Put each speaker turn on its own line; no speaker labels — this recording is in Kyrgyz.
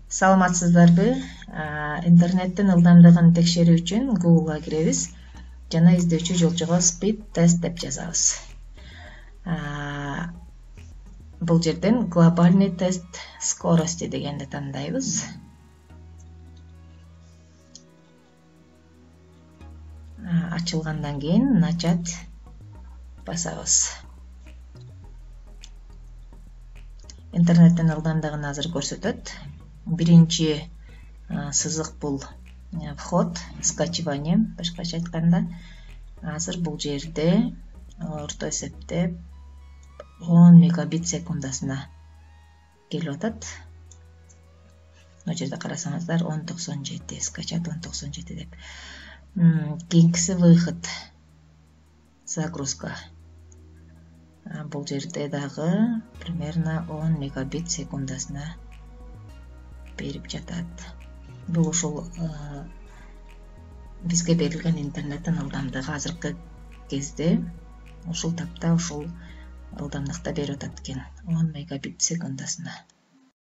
Саламатсыздарбы? Интернеттен ылдамдыгын текшерүү үчүн Google'га киребиз. Жана издөөчү жолчого speed test деп жазабыз. Бул жерден глобальный тест скорости дегенди тандайбыз. Ачылгандан кийин начать басабыз. Интернеттен ылдамдыгын азыр көрсөтөт. Биринчи сызык бул вход, скачивание, башкача айтканда. Азыр бул жерде орто эсептеп 10 мегабит секундасына келип атат. Мына жерде карасаңыздар 1097, скачать 1097 деп. Кийинкиси выход, загрузка. Бул жерде дагы примерно 10 мегабит секундасына берип жатат. Бул ушул бизге берилген интернеттин ылдамдыгы азыркы кезде ушул тапта ушул ылдамдыкта берип атат экен, 10 мегабит секундасына.